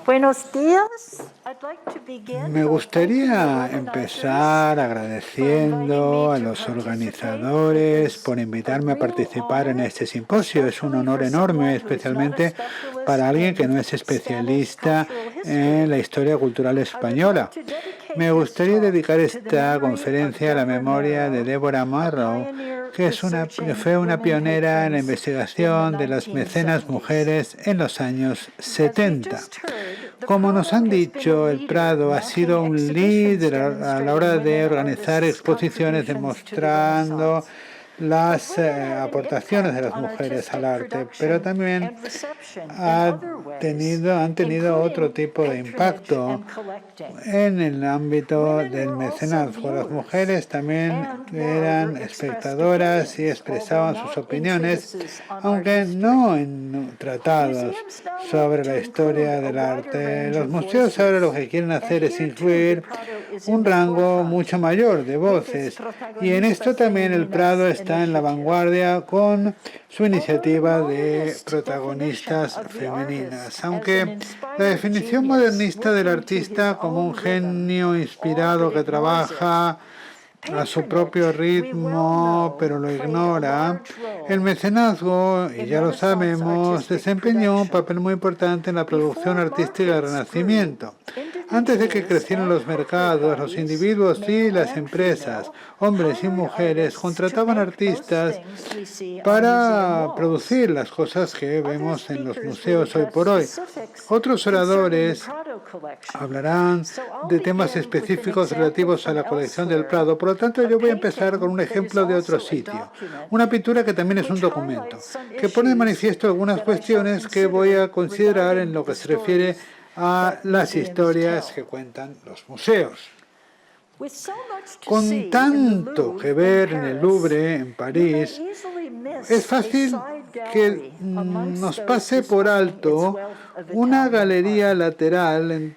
Buenos días. Me gustaría empezar agradeciendo a los organizadores por invitarme a participar en este simposio. Es un honor enorme, especialmente para alguien que no es especialista en la historia cultural española. Me gustaría dedicar esta conferencia a la memoria de Deborah Marrow, que fue una pionera en la investigación de las mecenas mujeres en los años 70. Como nos han dicho, el Prado ha sido un líder a la hora de organizar exposiciones demostrando las aportaciones de las mujeres al arte, pero también han tenido otro tipo de impacto en el ámbito del mecenazgo. Las mujeres también eran espectadoras y expresaban sus opiniones, aunque no en tratados sobre la historia del arte. Los museos ahora lo que quieren hacer es incluir un rango mucho mayor de voces, y en esto también el Prado está en la vanguardia con su iniciativa de protagonistas femeninas. Aunque la definición modernista del artista como un genio inspirado que trabaja a su propio ritmo, pero lo ignora, el mecenazgo, y ya lo sabemos, desempeñó un papel muy importante en la producción artística del Renacimiento. Antes de que crecieran los mercados, los individuos y las empresas, hombres y mujeres, contrataban artistas para producir las cosas que vemos en los museos hoy por hoy. Otros oradores hablarán de temas específicos relativos a la colección del Prado. Por lo tanto, yo voy a empezar con un ejemplo de otro sitio. Una pintura que también es un documento, que pone de manifiesto algunas cuestiones que voy a considerar en lo que se refiere a las historias que cuentan los museos. Con tanto que ver en el Louvre, en París, es fácil que nos pase por alto una galería lateral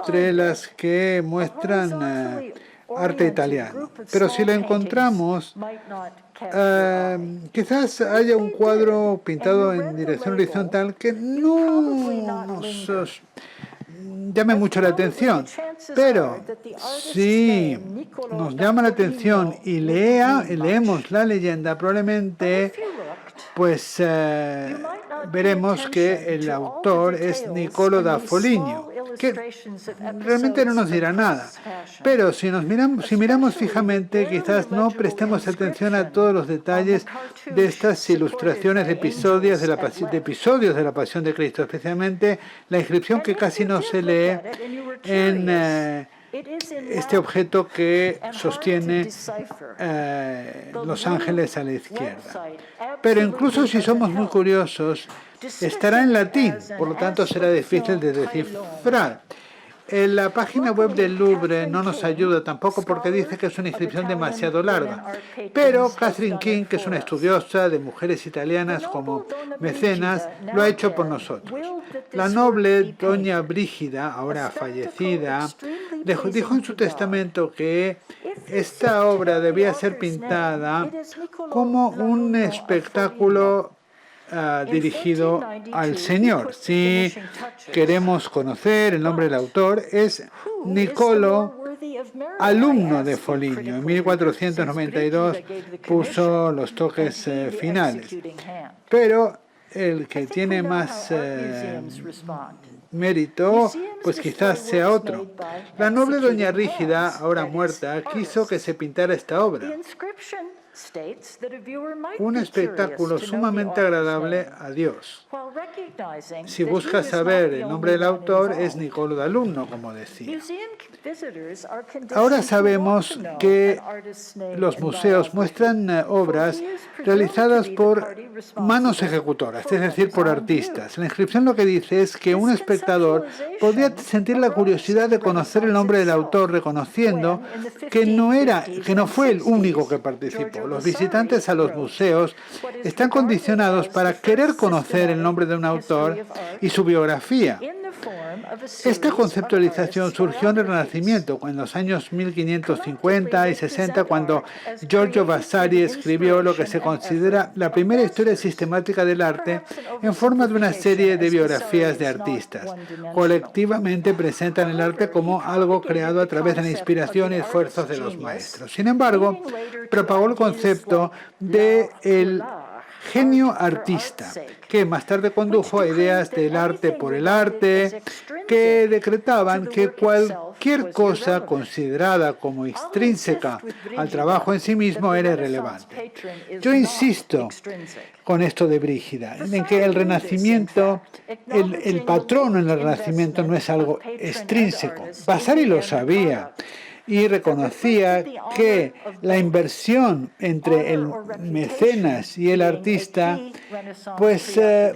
entre las que muestran arte italiano. Pero si la encontramos, quizás haya un cuadro pintado en dirección horizontal que no nos llame mucho la atención, pero si nos llama la atención y leemos la leyenda, probablemente pues veremos que el autor es Niccolò da Foligno, que realmente no nos dirá nada. Pero si miramos fijamente, quizás no prestemos atención a todos los detalles de estas ilustraciones de episodios de la Pasión de Cristo, especialmente la inscripción que casi no se lee en este objeto que sostiene los ángeles a la izquierda. Pero incluso si somos muy curiosos, estará en latín, por lo tanto será difícil de descifrar. En la página web del Louvre no nos ayuda tampoco porque dice que es una inscripción demasiado larga. Pero Catherine King, que es una estudiosa de mujeres italianas como mecenas, lo ha hecho por nosotros. La noble doña Brígida, ahora fallecida, dijo en su testamento que esta obra debía ser pintada como un espectáculo dirigido al Señor. Si queremos conocer el nombre del autor, es Niccolò, alumno de Foligno. En 1492 puso los toques finales. Pero el que tiene más mérito, pues quizás sea otro. La noble doña Rígida, ahora muerta, quiso que se pintara esta obra. Un espectáculo sumamente agradable a Dios. Si buscas saber el nombre del autor, es Niccolò da Alunno, como decía. Ahora sabemos que los museos muestran obras realizadas por manos ejecutoras, es decir, por artistas. La inscripción lo que dice es que un espectador podría sentir la curiosidad de conocer el nombre del autor, reconociendo que no fue el único que participó. Los visitantes a los museos están condicionados para querer conocer el nombre de un autor y su biografía. Esta conceptualización surgió en el Renacimiento, en los años 1550 y 60, cuando Giorgio Vasari escribió lo que se considera la primera historia sistemática del arte en forma de una serie de biografías de artistas. Colectivamente presentan el arte como algo creado a través de la inspiración y esfuerzos de los maestros. Sin embargo, propagó el concepto de el genio artista, que más tarde condujo a ideas del arte por el arte, que decretaban que cualquier cosa considerada como extrínseca al trabajo en sí mismo era irrelevante. Yo insisto con esto de Brígida, en que el Renacimiento, el patrono en el Renacimiento no es algo extrínseco. Vasari lo sabía y reconocía que la inversión entre el mecenas y el artista pues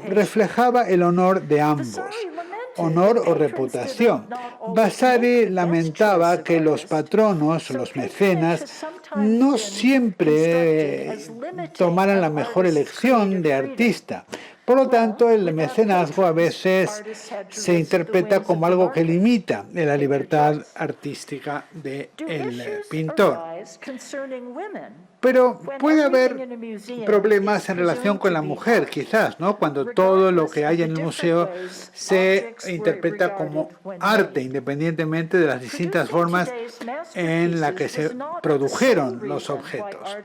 reflejaba el honor de ambos, honor o reputación. Vasari lamentaba que los patronos, los mecenas, no siempre tomaran la mejor elección de artista. Por lo tanto, el mecenazgo a veces se interpreta como algo que limita la libertad artística del pintor. Pero puede haber problemas en relación con la mujer, quizás, ¿no? Cuando todo lo que hay en el museo se interpreta como arte, independientemente de las distintas formas en las que se produjeron los objetos.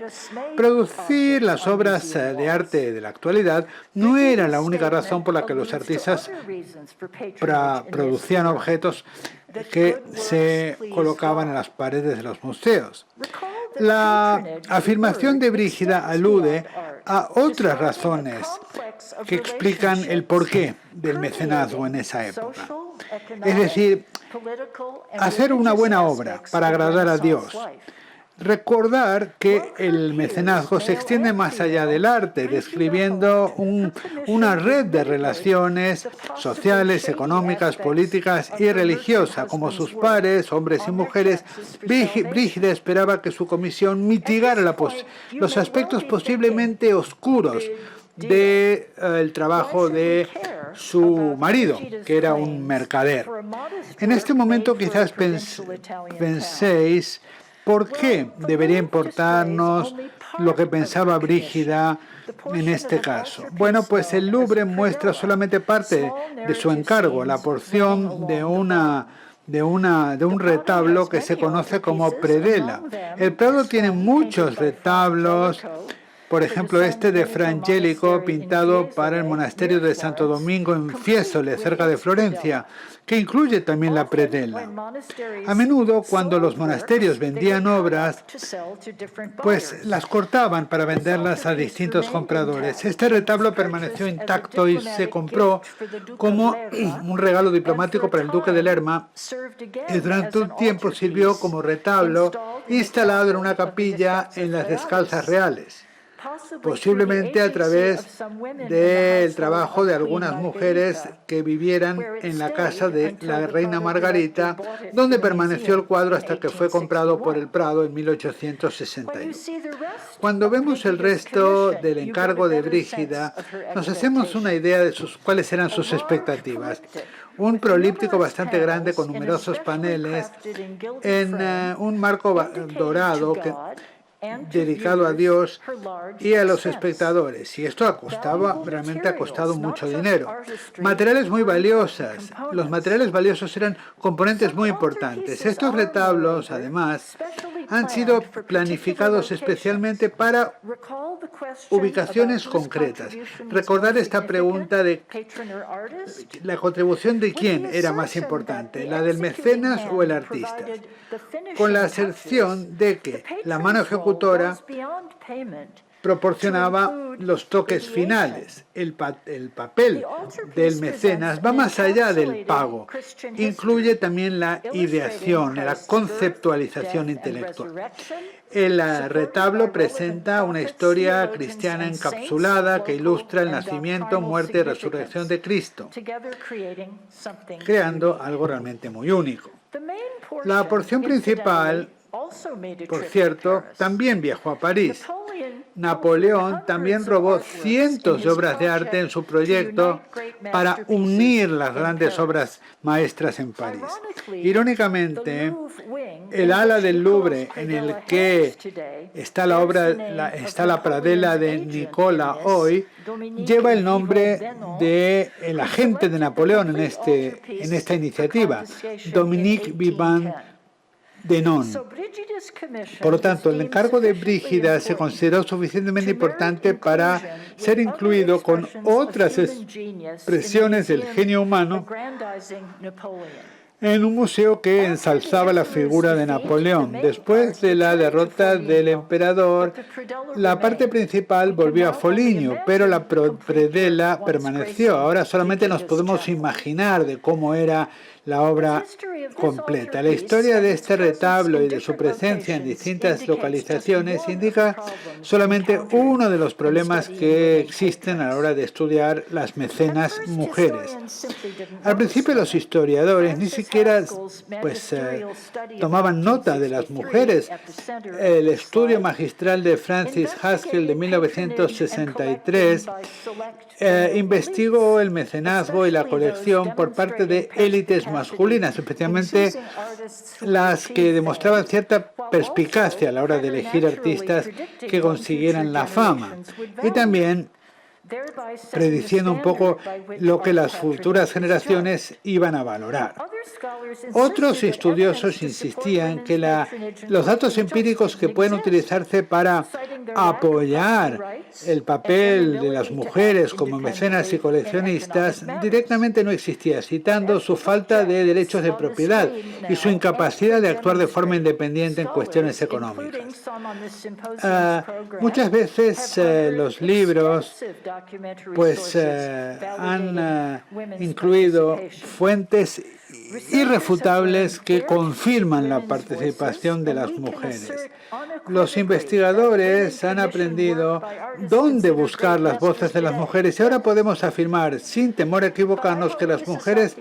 Producir las obras de arte de la actualidad no era la única razón por la que los artistas producían objetos que se colocaban en las paredes de los museos. La afirmación de Brígida alude a otras razones que explican el porqué del mecenazgo en esa época. Es decir, hacer una buena obra para agradar a Dios. Recordar que el mecenazgo se extiende más allá del arte, describiendo una red de relaciones sociales, económicas, políticas y religiosas. Como sus pares, hombres y mujeres, Brígida esperaba que su comisión mitigara los aspectos posiblemente oscuros del trabajo de su marido, que era un mercader. En este momento quizás penséis, ¿por qué debería importarnos lo que pensaba Brígida en este caso? Bueno, pues el Louvre muestra solamente parte de su encargo, la porción de un retablo que se conoce como predela. El Prado tiene muchos retablos, por ejemplo este de Fra Angelico, pintado para el monasterio de Santo Domingo en Fiesole, cerca de Florencia, que incluye también la predela. A menudo, cuando los monasterios vendían obras, pues las cortaban para venderlas a distintos compradores. Este retablo permaneció intacto y se compró como un regalo diplomático para el duque de Lerma, y durante un tiempo sirvió como retablo instalado en una capilla en las Descalzas Reales, posiblemente a través del trabajo de algunas mujeres que vivieran en la casa de la reina Margarita, donde permaneció el cuadro hasta que fue comprado por el Prado en 1861. Cuando vemos el resto del encargo de Brígida, nos hacemos una idea de cuáles eran sus expectativas. Un prolíptico bastante grande con numerosos paneles en un marco dorado dedicado a Dios y a los espectadores, y esto realmente ha costado mucho dinero. Materiales muy valiosos. Los materiales valiosos eran componentes muy importantes. Estos retablos, además, han sido planificados especialmente para ubicaciones concretas. Recordar esta pregunta de la contribución de quién era más importante, la del mecenas o el artista, con la aserción de que la mano ejecutora proporcionaba los toques finales. El papel del mecenas va más allá del pago. Incluye también la ideación, la conceptualización intelectual. El retablo presenta una historia cristiana encapsulada que ilustra el nacimiento, muerte y resurrección de Cristo, creando algo realmente muy único. La porción principal, por cierto, también viajó a París. Napoleón también robó cientos de obras de arte en su proyecto para unir las grandes obras maestras en París. Irónicamente, el ala del Louvre en el que está la pradela de Nicola hoy, lleva el nombre del agente de Napoleón en esta iniciativa, Dominique Vivant Denon. Por lo tanto, el encargo de Brígida se consideró suficientemente importante para ser incluido con otras expresiones del genio humano en un museo que ensalzaba la figura de Napoleón. Después de la derrota del emperador, la parte principal volvió a Foligno, pero la predela permaneció. Ahora solamente nos podemos imaginar de cómo era la obra completa. La historia de este retablo y de su presencia en distintas localizaciones indica solamente uno de los problemas que existen a la hora de estudiar las mecenas mujeres. Al principio los historiadores ni siquiera tomaban nota de las mujeres. El estudio magistral de Francis Haskell de 1963 investigó el mecenazgo y la colección por parte de élites masculinas, especialmente las que demostraban cierta perspicacia a la hora de elegir artistas que consiguieran la fama, y también prediciendo un poco lo que las futuras generaciones iban a valorar. Otros estudiosos insistían que los datos empíricos que pueden utilizarse para apoyar el papel de las mujeres como mecenas y coleccionistas directamente no existía, citando su falta de derechos de propiedad y su incapacidad de actuar de forma independiente en cuestiones económicas. Muchas veces los libros han incluido fuentes irrefutables que confirman la participación de las mujeres. Los investigadores han aprendido dónde buscar las voces de las mujeres y ahora podemos afirmar, sin temor a equivocarnos, que las mujeres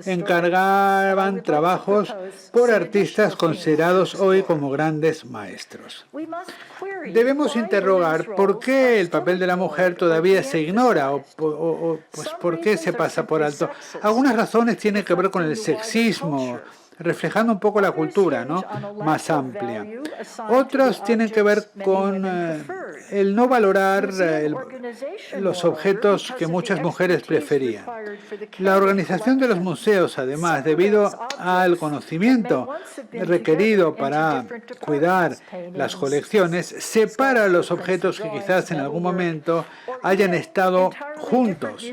encargaban trabajos por artistas considerados hoy como grandes maestros. Debemos interrogar por qué el papel de la mujer todavía se ignora o por qué se pasa por alto. Algunas razones tienen que ver con el sexismo, reflejando un poco la cultura, ¿no?, más amplia. Otros tienen que ver con el no valorar los objetos que muchas mujeres preferían. La organización de los museos, además, debido al conocimiento requerido para cuidar las colecciones, separa los objetos que quizás en algún momento hayan estado juntos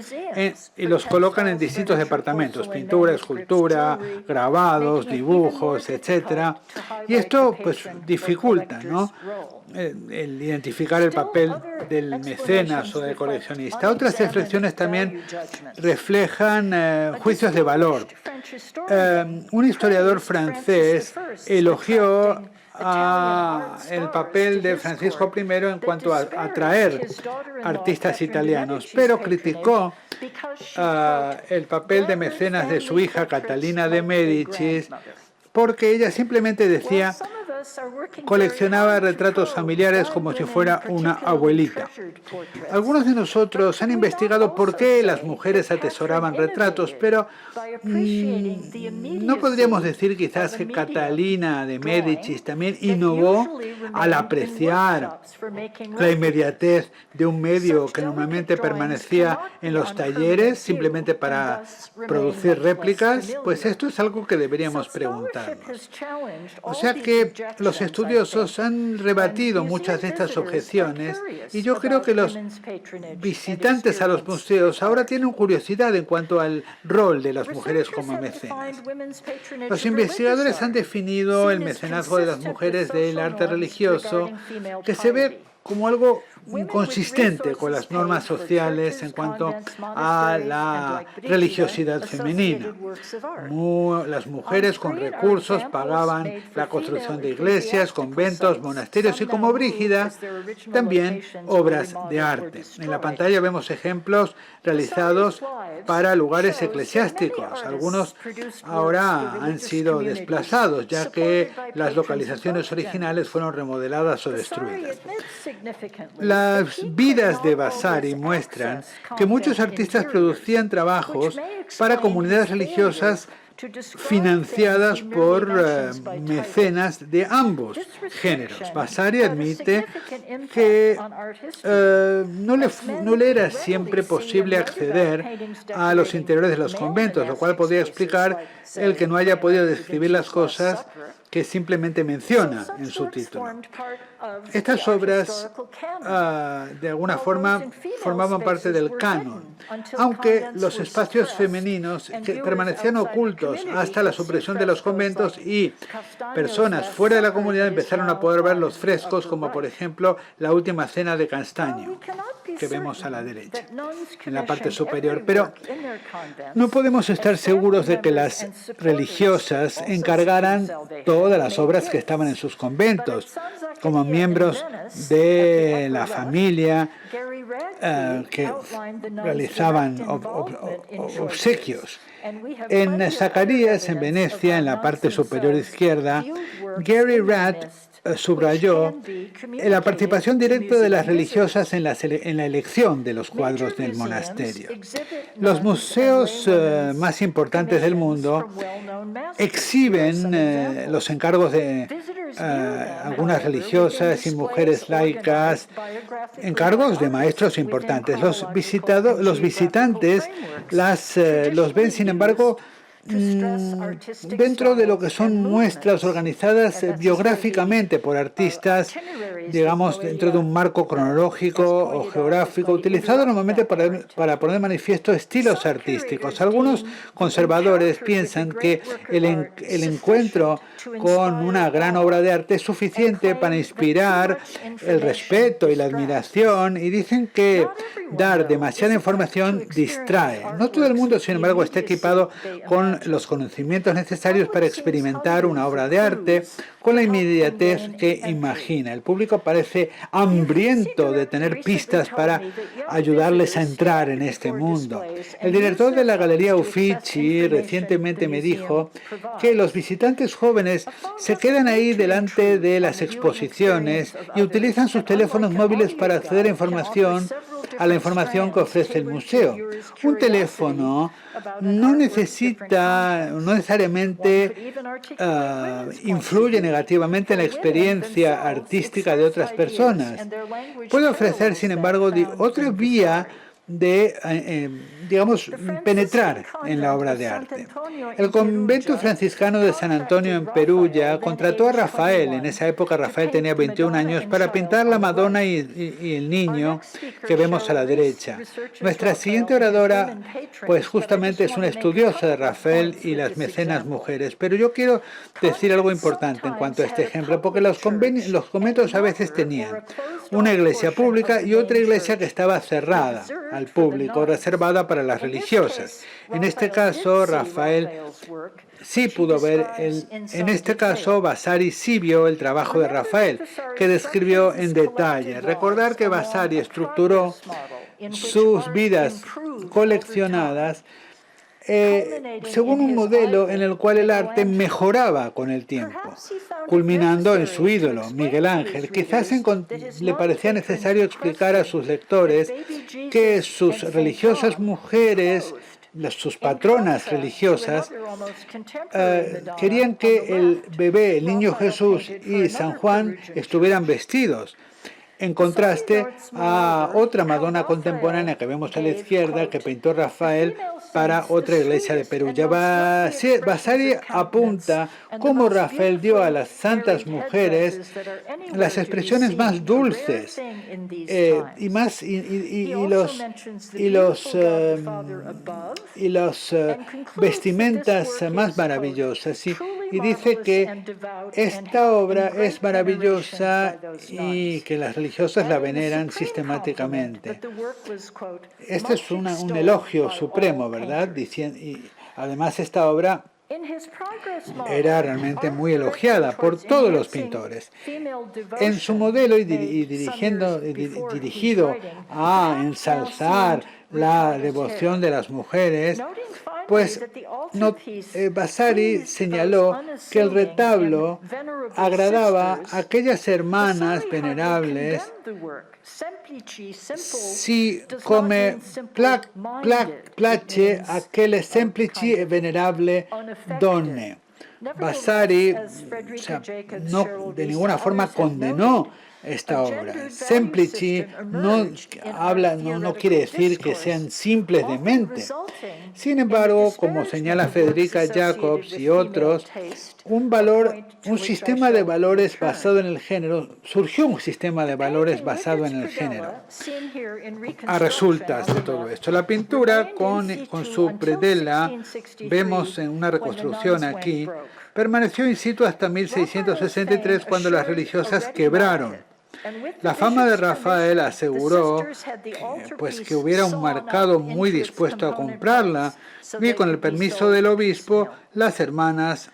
y los colocan en distintos departamentos: pintura, escultura, grabados, dibujos, etcétera. Y esto dificulta, ¿no?, el identificar el papel del mecenas o del coleccionista. Otras expresiones también reflejan juicios de valor. Un historiador francés elogió el papel de Francisco I en cuanto a atraer artistas italianos, pero criticó el papel de mecenas de su hija Catalina de Médicis, porque ella simplemente decía, coleccionaba retratos familiares como si fuera una abuelita. Algunos de nosotros han investigado por qué las mujeres atesoraban retratos, pero no podríamos decir quizás que Catalina de Médicis también innovó al apreciar la inmediatez de un medio que normalmente permanecía en los talleres simplemente para producir réplicas. Pues esto es algo que deberíamos preguntarnos. O sea que los estudiosos han rebatido muchas de estas objeciones y yo creo que los visitantes a los museos ahora tienen curiosidad en cuanto al rol de las mujeres como mecenas. Los investigadores han definido el mecenazgo de las mujeres del arte religioso, que se ve como algo inconsistente con las normas sociales en cuanto a la religiosidad femenina. Las mujeres con recursos pagaban la construcción de iglesias, conventos, monasterios y, como Brígida, también obras de arte. En la pantalla vemos ejemplos realizados para lugares eclesiásticos. Algunos ahora han sido desplazados, ya que las localizaciones originales fueron remodeladas o destruidas. Las vidas de Vasari muestran que muchos artistas producían trabajos para comunidades religiosas financiadas por mecenas de ambos géneros. Vasari admite que no le era siempre posible acceder a los interiores de los conventos, lo cual podría explicar el que no haya podido describir las cosas que simplemente menciona en su título. Estas obras, de alguna forma, formaban parte del canon, aunque los espacios femeninos permanecían ocultos hasta la supresión de los conventos y personas fuera de la comunidad empezaron a poder ver los frescos, como por ejemplo la Última Cena de Castaño, que vemos a la derecha, en la parte superior. Pero no podemos estar seguros de que las religiosas encargaran todas las obras que estaban en sus conventos, como miembros de la familia que realizaban obsequios. En Zacarías, en Venecia, en la parte superior izquierda, Gary Ratt subrayó la participación directa de las religiosas en la elección de los cuadros del monasterio. Los museos más importantes del mundo exhiben los encargos de algunas religiosas y mujeres laicas, encargos de maestros importantes. Los visitantes los ven, sin embargo, dentro de lo que son muestras organizadas biográficamente por artistas, digamos, dentro de un marco cronológico o geográfico, utilizado normalmente para poner manifiesto estilos artísticos. Algunos conservadores piensan que el encuentro con una gran obra de arte es suficiente para inspirar el respeto y la admiración, y dicen que dar demasiada información distrae. No todo el mundo, sin embargo, está equipado con los conocimientos necesarios para experimentar una obra de arte con la inmediatez que imagina. El público parece hambriento de tener pistas para ayudarles a entrar en este mundo. El director de la Galería Uffizi recientemente me dijo que los visitantes jóvenes se quedan ahí delante de las exposiciones y utilizan sus teléfonos móviles para acceder a la información que ofrece el museo. Un teléfono no necesariamente influye negativamente en la experiencia artística de otras personas. Puede ofrecer, sin embargo, otra vía de, digamos, penetrar en la obra de arte. El convento franciscano de San Antonio en Perugia contrató a Rafael. En esa época Rafael tenía 21 años para pintar la Madonna y el niño que vemos a la derecha. Nuestra siguiente oradora, pues justamente es una estudiosa de Rafael y las mecenas mujeres. Pero yo quiero decir algo importante en cuanto a este ejemplo, porque los conventos a veces tenían una iglesia pública y otra iglesia que estaba cerrada al público, reservada para las religiosas. En este caso, Rafael sí pudo ver, en este caso, Vasari sí vio el trabajo de Rafael, que describió en detalle. Recordar que Vasari estructuró sus vidas coleccionadas según un modelo en el cual el arte mejoraba con el tiempo, culminando en su ídolo, Miguel Ángel. Quizás le parecía necesario explicar a sus lectores que sus religiosas mujeres, sus patronas religiosas, querían que el bebé, el niño Jesús y San Juan estuvieran vestidos, en contraste a otra Madonna contemporánea que vemos a la izquierda, que pintó Rafael para otra iglesia de Perugia. Vasari apunta cómo Rafael dio a las santas mujeres las expresiones más dulces y los vestimentas más maravillosas. Y dice que esta obra es maravillosa y que las religiosas la veneran sistemáticamente. Este es un elogio supremo, ¿verdad? Y además esta obra Era realmente muy elogiada por todos los pintores. En su modelo dirigido a ensalzar la devoción de las mujeres, pues Vasari señaló que el retablo agradaba a aquellas hermanas venerables si come place aquelle semplici e venerable donne. Vasari, o sea, no de ninguna forma condenó esta obra. Semplici no quiere decir que sean simples de mente. Sin embargo, como señala Federica Jacobs y otros, un sistema de valores basado en el género, surgió un sistema de valores basado en el género. A resultas de todo esto, la pintura con su predela, vemos en una reconstrucción aquí, permaneció in situ hasta 1663 cuando las religiosas quebraron. La fama de Rafael aseguró que hubiera un mercado muy dispuesto a comprarla y con el permiso del obispo las hermanas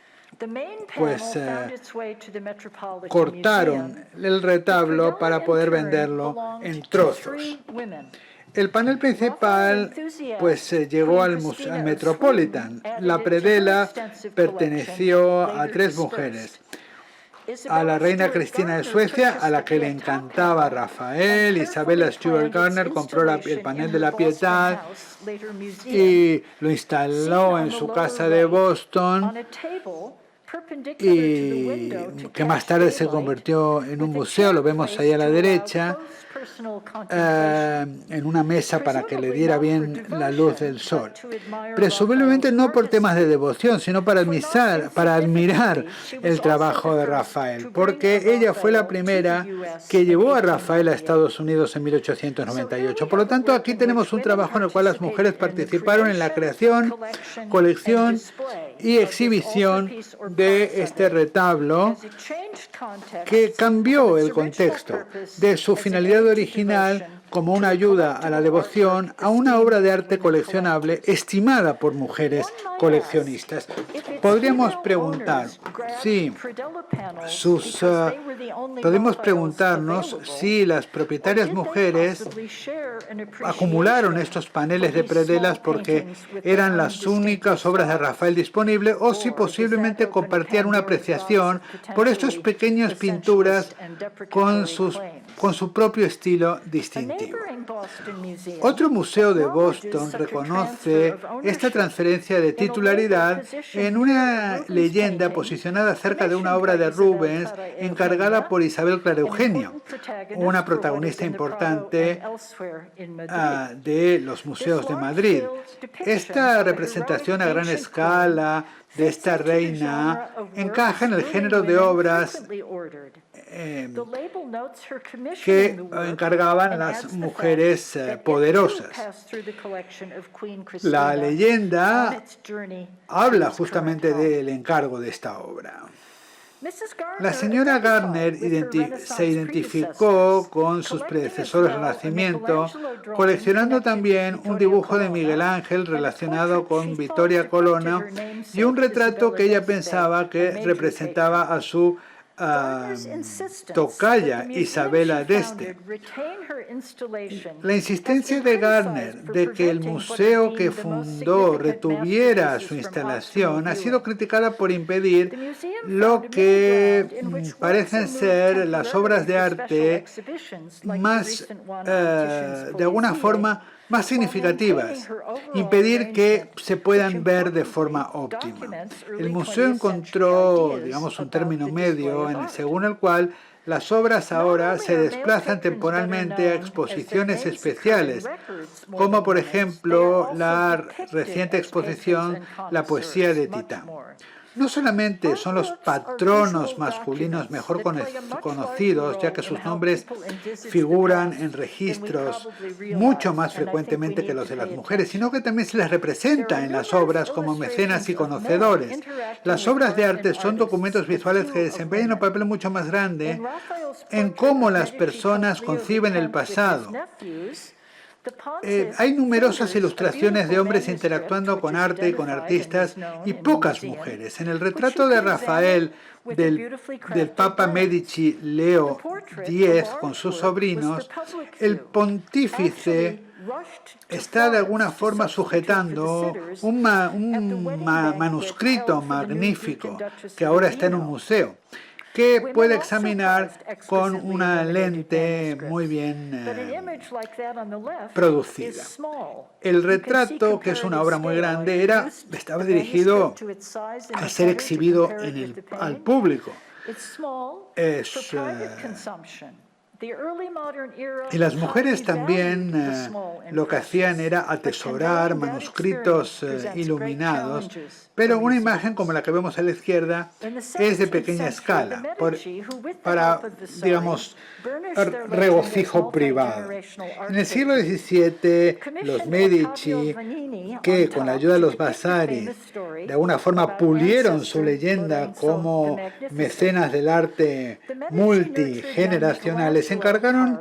cortaron el retablo para poder venderlo en trozos. El panel principal llegó al Metropolitan. La predela perteneció a 3 mujeres. A la reina Cristina de Suecia, a la que le encantaba Rafael. Isabella Stewart Gardner compró el panel de la Pietà y lo instaló en su casa de Boston, y que más tarde se convirtió en un museo, lo vemos ahí a la derecha, en una mesa para que le diera bien la luz del sol. Presumiblemente no por temas de devoción, sino para admirar el trabajo de Rafael, porque ella fue la primera que llevó a Rafael a Estados Unidos en 1898. Por lo tanto, aquí tenemos un trabajo en el cual las mujeres participaron en la creación, colección y exhibición de este retablo, que cambió el contexto de su finalidad original como una ayuda a la devoción a una obra de arte coleccionable estimada por mujeres coleccionistas. Podríamos preguntar podemos preguntarnos si las propietarias mujeres acumularon estos paneles de predelas porque eran las únicas obras de Rafael disponibles, o si posiblemente compartían una apreciación por estas pequeñas pinturas con su propio estilo distintivo. Otro museo de Boston reconoce esta transferencia de titularidad en una leyenda posicionada cerca de una obra de Rubens encargada por Isabel Clara Eugenio, una protagonista importante de los museos de Madrid. Esta representación a gran escala de esta reina encaja en el género de obras que encargaban las mujeres poderosas. La leyenda habla justamente del encargo de esta obra. La señora Gardner se identificó con sus predecesores del Renacimiento, coleccionando también un dibujo de Miguel Ángel relacionado con Vittoria Colonna y un retrato que ella pensaba que representaba a su tocaya Isabela d'Este. La insistencia de Gardner de que el museo que fundó retuviera su instalación ha sido criticada por impedir lo que parecen ser las obras de arte más, de alguna forma, más significativas, impedir que se puedan ver de forma óptima. El museo encontró, digamos, un término medio según el cual las obras ahora se desplazan temporalmente a exposiciones especiales, como por ejemplo la reciente exposición La poesía de Titán. No solamente son los patronos masculinos mejor conocidos, ya que sus nombres figuran en registros mucho más frecuentemente que los de las mujeres, sino que también se les representa en las obras como mecenas y conocedores. Las obras de arte son documentos visuales que desempeñan un papel mucho más grande en cómo las personas conciben el pasado. Hay numerosas ilustraciones de hombres interactuando con arte y con artistas y pocas mujeres. En el retrato de Rafael del Papa Medici Leo X con sus sobrinos, el pontífice está de alguna forma sujetando un manuscrito magnífico que ahora está en un museo, que puede examinar con una lente muy bien producida. El retrato, que es una obra muy grande, estaba dirigido a ser exhibido al público. Y las mujeres también lo que hacían era atesorar manuscritos iluminados, pero una imagen como la que vemos a la izquierda es de pequeña escala, para, digamos, regocijo privado. En el siglo XVII, los Medici, que con la ayuda de los Vasari, de alguna forma pulieron su leyenda como mecenas del arte multigeneracionales, encargaron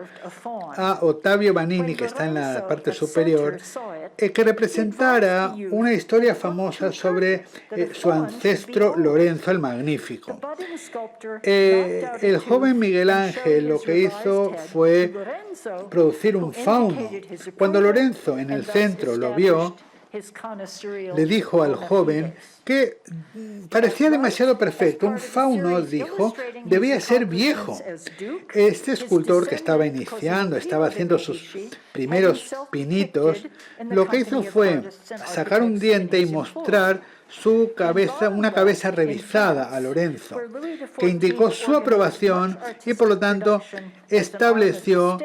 a Ottavio Vanini, que está en la parte superior, que representara una historia famosa sobre su ancestro Lorenzo el Magnífico. El joven Miguel Ángel lo que hizo fue producir un fauno. Cuando Lorenzo en el centro lo vio, le dijo al joven que parecía demasiado perfecto. Un fauno, dijo, debía ser viejo. Este escultor que estaba iniciando, estaba haciendo sus primeros pinitos, lo que hizo fue sacar un diente y mostrar su cabeza, una cabeza revisada a Lorenzo, que indicó su aprobación y por lo tanto estableció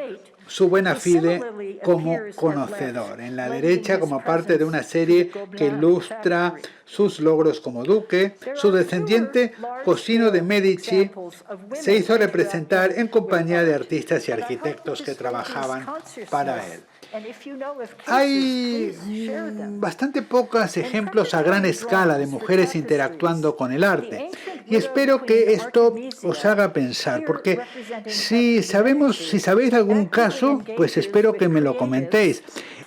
su buena fide como conocedor. En la derecha, como parte de una serie que ilustra sus logros como duque, su descendiente Cosimo de Medici se hizo representar en compañía de artistas y arquitectos que trabajaban para él. Hay bastante pocos ejemplos a gran escala de mujeres interactuando con el arte. Y espero que esto os haga pensar, porque si sabéis de algún caso, pues espero que me lo comentéis.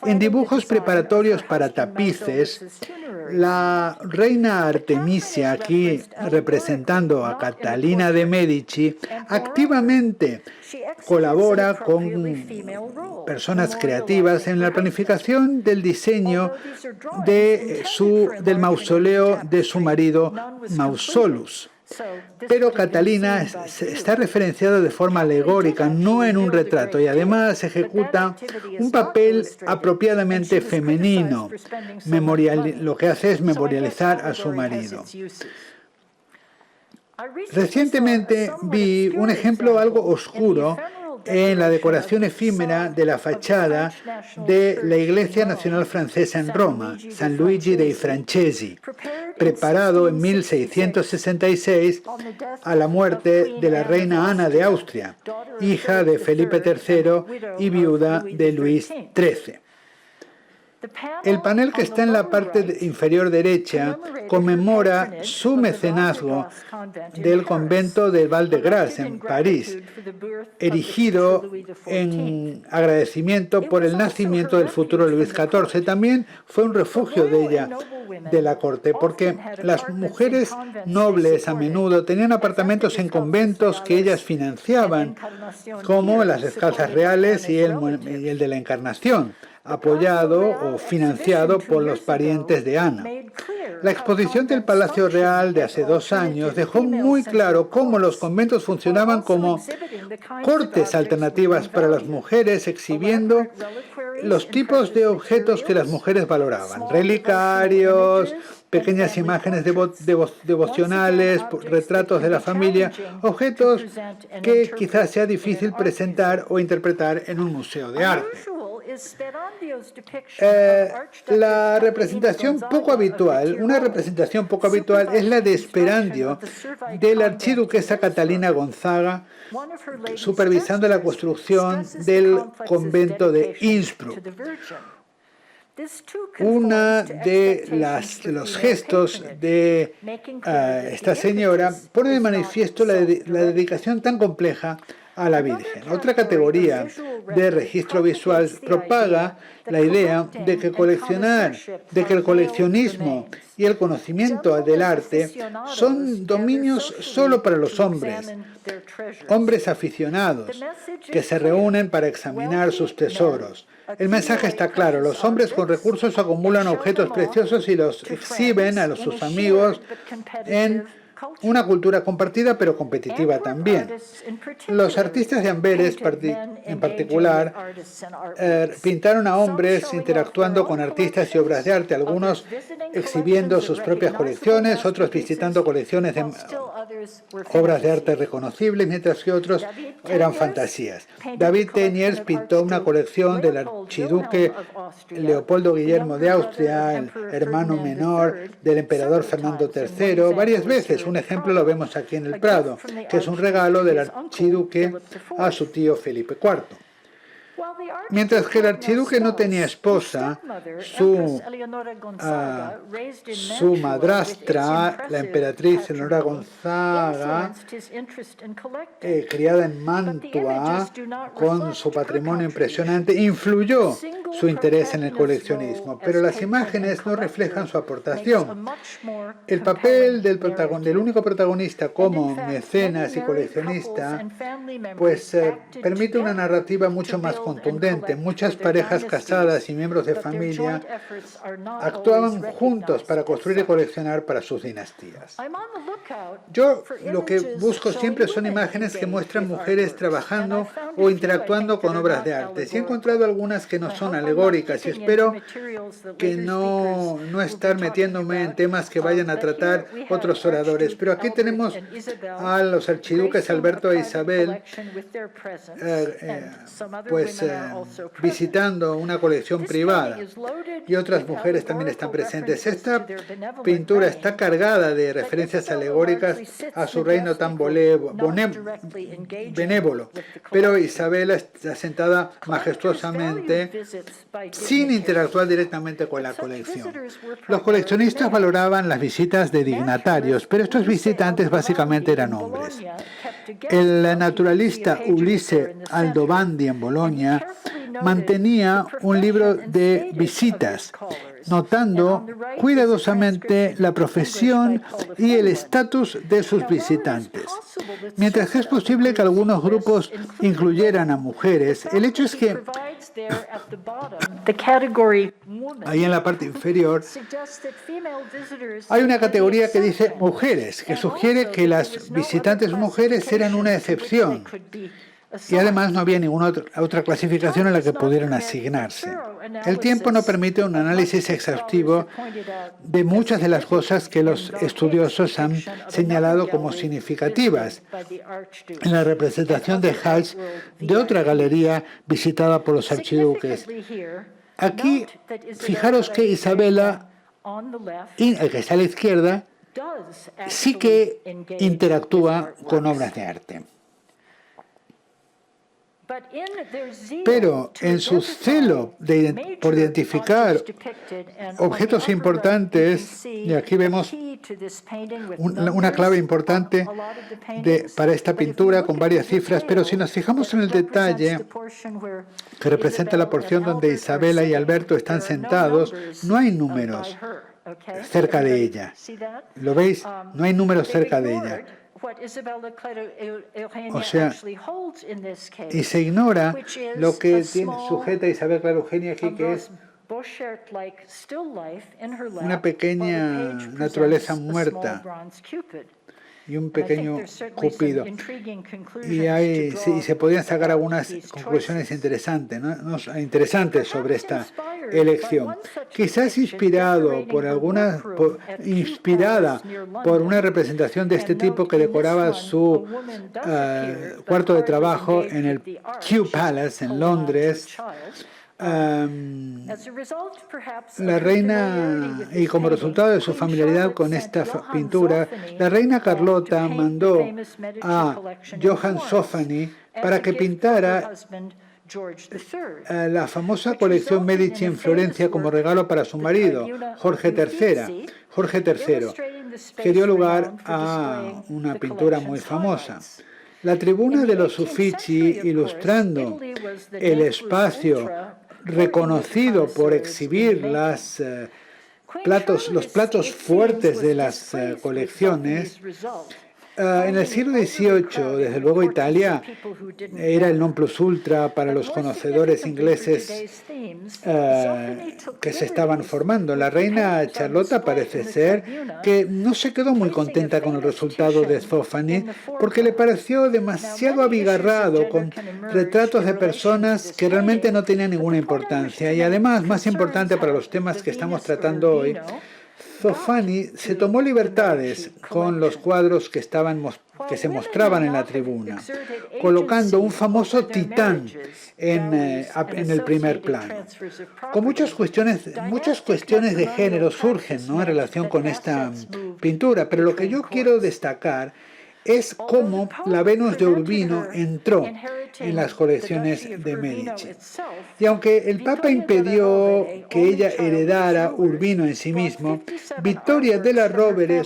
En dibujos preparatorios para tapices, la reina Artemisia, aquí representando a Catalina de Medici, activamente colabora con personas creativas en la planificación del diseño del mausoleo de su marido Mausolus. Pero Catalina está referenciada de forma alegórica, no en un retrato, y además ejecuta un papel apropiadamente femenino. Lo que hace es memorializar a su marido. Recientemente vi un ejemplo algo oscuro en la decoración efímera de la fachada de la Iglesia Nacional Francesa en Roma, San Luigi dei Francesi, preparado en 1666 a la muerte de la reina Ana de Austria, hija de Felipe III y viuda de Luis XIII. El panel que está en la parte inferior derecha conmemora su mecenazgo del convento de Val-de-Grâce en París, erigido en agradecimiento por el nacimiento del futuro Luis XIV. También fue un refugio de ella, de la corte, porque las mujeres nobles a menudo tenían apartamentos en conventos que ellas financiaban, como las descalzas reales y el de la Encarnación, apoyado o financiado por los parientes de Ana. La exposición del Palacio Real de hace 2 años dejó muy claro cómo los conventos funcionaban como cortes alternativas para las mujeres, exhibiendo los tipos de objetos que las mujeres valoraban: relicarios, pequeñas imágenes devocionales, retratos de la familia, objetos que quizás sea difícil presentar o interpretar en un museo de arte. Una representación poco habitual es la de Esperandio, de la archiduquesa Catalina Gonzaga, supervisando la construcción del convento de Innsbruck. Una de los gestos de esta señora pone de manifiesto la dedicación tan compleja a la Virgen. Otra categoría de registro visual propaga la idea de que el coleccionismo y el conocimiento del arte son dominios solo para los hombres aficionados, que se reúnen para examinar sus tesoros. El mensaje está claro: los hombres con recursos acumulan objetos preciosos y los exhiben a sus amigos en una cultura compartida pero competitiva también. Los artistas de Amberes, en particular, pintaron a hombres interactuando con artistas y obras de arte, algunos exhibiendo sus propias colecciones, otros visitando colecciones de obras de arte reconocibles, mientras que otros eran fantasías. David Teniers pintó una colección del archiduque Leopoldo Guillermo de Austria, el hermano menor del emperador Fernando III, varias veces. Un ejemplo lo vemos aquí en el Prado, que es un regalo del archiduque a su tío Felipe IV. Mientras que el archiduque no tenía esposa, su madrastra, la emperatriz Eleonora Gonzaga, criada en Mantua, con su patrimonio impresionante, influyó su interés en el coleccionismo, pero las imágenes no reflejan su aportación. El papel del único protagonista como mecenas y coleccionista, pues permite una narrativa mucho más contundente. Muchas parejas casadas y miembros de familia actuaban juntos para construir y coleccionar para sus dinastías. Yo lo que busco siempre son imágenes que muestran mujeres trabajando o interactuando con obras de arte. Sí he encontrado algunas que no son alegóricas y espero que no estar metiéndome en temas que vayan a tratar otros oradores. Pero aquí tenemos a los archiduques Alberto e Isabel visitando una colección privada, y otras mujeres también están presentes. Esta pintura está cargada de referencias alegóricas a su reino tan benévolo, pero Isabel está sentada majestuosamente sin interactuar directamente con la colección. Los coleccionistas valoraban las visitas de dignatarios, pero estos visitantes básicamente eran hombres. El naturalista Ulisse Aldovandi en Bolonia mantenía un libro de visitas, notando cuidadosamente la profesión y el estatus de sus visitantes. Mientras que es posible que algunos grupos incluyeran a mujeres, el hecho es que ahí en la parte inferior hay una categoría que dice mujeres, que sugiere que las visitantes mujeres eran una excepción. Y además no había ninguna otra clasificación a la que pudieran asignarse. El tiempo no permite un análisis exhaustivo de muchas de las cosas que los estudiosos han señalado como significativas en la representación de Hals de otra galería visitada por los archiduques. Aquí, fijaros que Isabela, que está a la izquierda, sí que interactúa con obras de arte. Pero en su celo por identificar objetos importantes, y aquí vemos una clave importante para esta pintura con varias cifras, pero si nos fijamos en el detalle que representa la porción donde Isabela y Alberto están sentados, no hay números cerca de ella. ¿Lo veis? No hay números cerca de ella. O sea, y se ignora lo que sujeta Isabel Clara Eugenia aquí, que es una pequeña naturaleza muerta y un pequeño Cupido. Y se podrían sacar algunas conclusiones interesantes, ¿no? Interesantes sobre esta elección. Quizás inspirada por una representación de este tipo que decoraba su cuarto de trabajo en el Kew Palace en Londres. La reina, y como resultado de su familiaridad con esta pintura, la reina Carlota mandó a Johann Sophany para que pintara la famosa colección Medici en Florencia como regalo para su marido, Jorge III, que dio lugar a una pintura muy famosa. La tribuna de los Uffizi, ilustrando el espacio reconocido por exhibir los platos fuertes de las colecciones. En el siglo XVIII, desde luego, Italia era el non plus ultra para los conocedores ingleses que se estaban formando. La reina Charlota parece ser que no se quedó muy contenta con el resultado de Zoffany porque le pareció demasiado abigarrado, con retratos de personas que realmente no tenían ninguna importancia. Y además, más importante para los temas que estamos tratando hoy, Zoffany se tomó libertades con los cuadros que se mostraban en la tribuna, colocando un famoso titán en el primer plano. Con muchas cuestiones de género surgen, ¿no?, en relación con esta pintura, pero lo que yo quiero destacar es cómo la Venus de Urbino entró en las colecciones de Medici. Y aunque el Papa impidió que ella heredara Urbino en sí mismo, Vittoria della Rovere,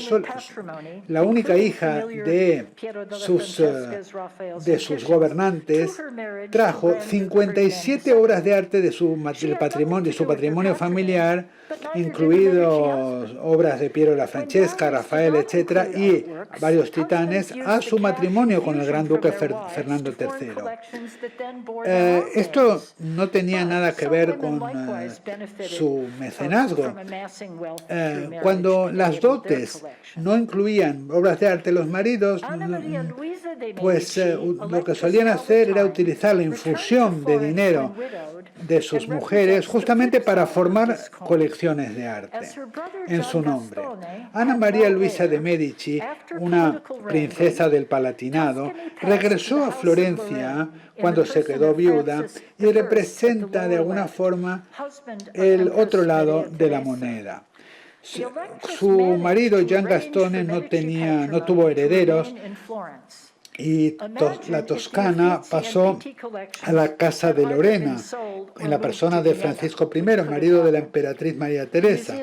la única hija de sus gobernantes, trajo 57 obras de arte de su patrimonio familiar, incluidos obras de Piero la Francesca, Rafael, etc., y varios titanes, a su matrimonio con el gran duque Fernando III. Esto no tenía nada que ver con su mecenazgo. Cuando las dotes no incluían obras de arte, los maridos, pues lo que solían hacer era utilizar la infusión de dinero de sus mujeres justamente para formar colecciones de arte en su nombre. Ana María Luisa de Medici, una princesa del Palatinado, regresó a Florencia cuando se quedó viuda y representa de alguna forma el otro lado de la moneda. Su marido, Gian Gastone, no tuvo herederos y la Toscana pasó a la casa de Lorena, en la persona de Francisco I, marido de la emperatriz María Teresa.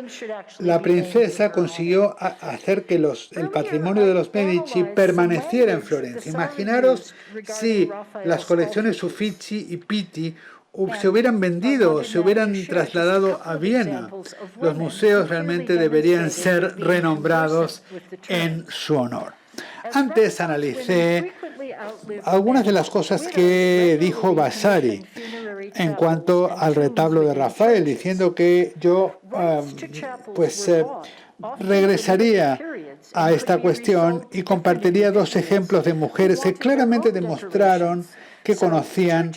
La princesa consiguió hacer que el patrimonio de los Medici permaneciera en Florencia. Imaginaros si las colecciones Uffizi y Pitti se hubieran vendido o se hubieran trasladado a Viena. Los museos realmente deberían ser renombrados en su honor. Antes analicé algunas de las cosas que dijo Vasari en cuanto al retablo de Rafael, diciendo que yo regresaría a esta cuestión y compartiría dos ejemplos de mujeres que claramente demostraron que conocían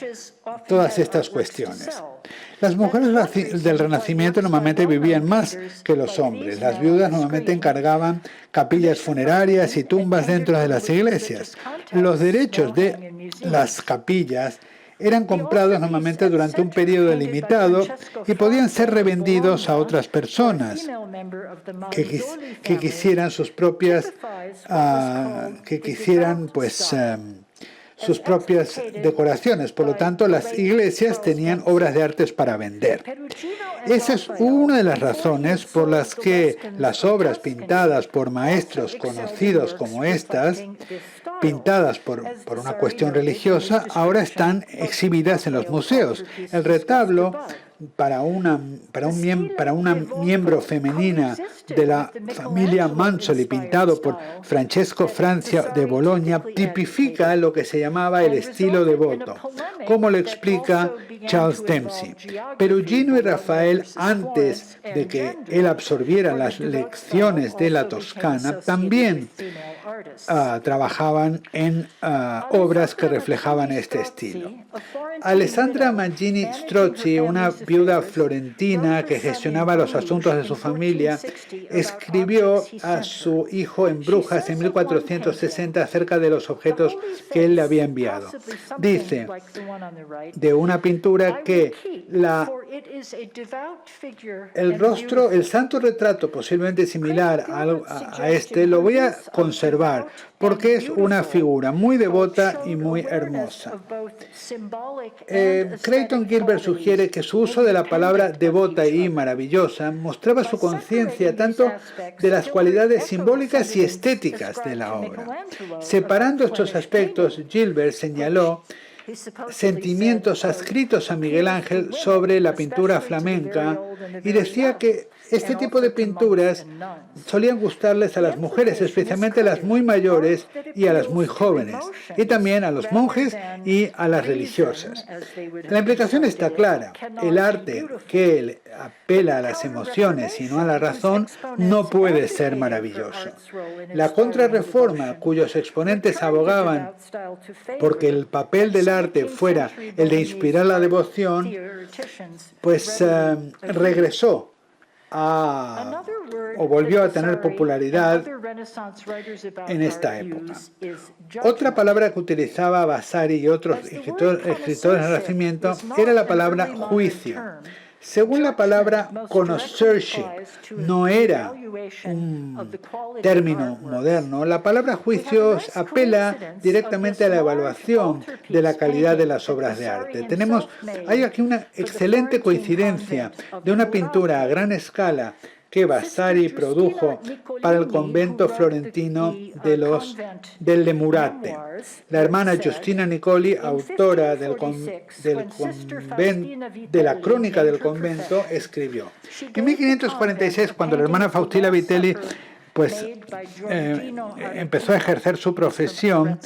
todas estas cuestiones. Las mujeres del Renacimiento normalmente vivían más que los hombres. Las viudas normalmente encargaban capillas funerarias y tumbas dentro de las iglesias. Los derechos de las capillas eran comprados normalmente durante un periodo limitado y podían ser revendidos a otras personas que quisieran sus propias decoraciones. Por lo tanto, las iglesias tenían obras de arte para vender. Esa es una de las razones por las que las obras pintadas por maestros conocidos como estas, pintadas por una cuestión religiosa, ahora están exhibidas en los museos. El retablo para una miembro femenina de la familia Manzoli, pintado por Francesco Francia de Bologna, tipifica lo que se llamaba el estilo devoto, como lo explica Charles Dempsey. Perugino y Rafael, antes de que él absorbiera las lecciones de la Toscana, también trabajaban en obras que reflejaban este estilo. Alessandra Maggini Strozzi, una viuda florentina que gestionaba los asuntos de su familia, escribió a su hijo en Brujas en 1460 acerca de los objetos que él le había enviado. Dice de una pintura que el santo retrato, posiblemente similar a este, lo voy a conservar porque es una figura muy devota y muy hermosa. Clayton Gilbert sugiere que su uso de la palabra devota y maravillosa mostraba su conciencia tanto de las cualidades simbólicas y estéticas de la obra. Separando estos aspectos, Gilbert señaló sentimientos adscritos a Miguel Ángel sobre la pintura flamenca y decía que este tipo de pinturas solían gustarles a las mujeres, especialmente a las muy mayores y a las muy jóvenes, y también a los monjes y a las religiosas. La implicación está clara. El arte que apela a las emociones y no a la razón no puede ser maravilloso. La Contrarreforma, cuyos exponentes abogaban porque el papel del arte fuera el de inspirar la devoción, pues regresó o volvió a tener popularidad en esta época. Otra palabra que utilizaba Vasari y otros escritores del Renacimiento era la palabra juicio. Según la palabra conoscersi no era un término moderno, la palabra juicios apela directamente a la evaluación de la calidad de las obras de arte. Hay aquí una excelente coincidencia de una pintura a gran escala que Vasari produjo para el convento florentino del Lemurate. La hermana Giustina Nicoli, autora de la crónica del convento, escribió. En 1546, cuando la hermana Faustina Vitelli empezó a ejercer su profesión,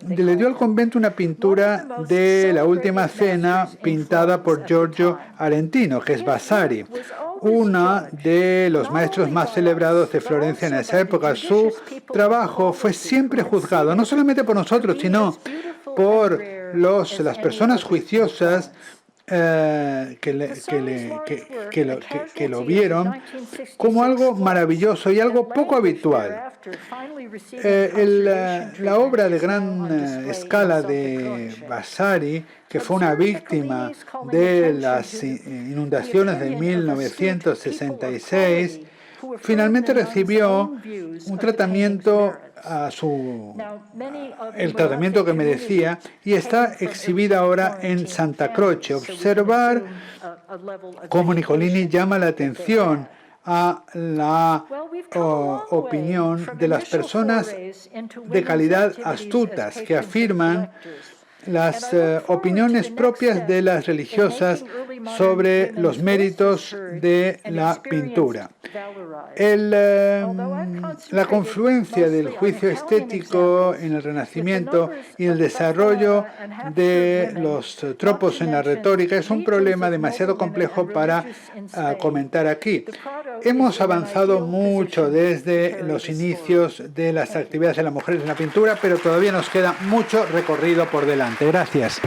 le dio al convento una pintura de la Última Cena pintada por Giorgio Arentino, que es Vasari, uno de los maestros más celebrados de Florencia en esa época. Su trabajo fue siempre juzgado, no solamente por nosotros, sino por las personas juiciosas que lo vieron como algo maravilloso y algo poco habitual. La obra de gran escala de Vasari, que fue una víctima de las inundaciones de 1966, finalmente recibió un tratamiento el tratamiento que merecía y está exhibida ahora en Santa Croce. Observar cómo Nicolini llama la atención a la opinión de las personas de calidad astutas que afirman las opiniones propias de las religiosas sobre los méritos de la pintura. La confluencia del juicio estético en el Renacimiento y el desarrollo de los tropos en la retórica es un problema demasiado complejo para comentar aquí. Hemos avanzado mucho desde los inicios de las actividades de las mujeres en la pintura, pero todavía nos queda mucho recorrido por delante. Gracias.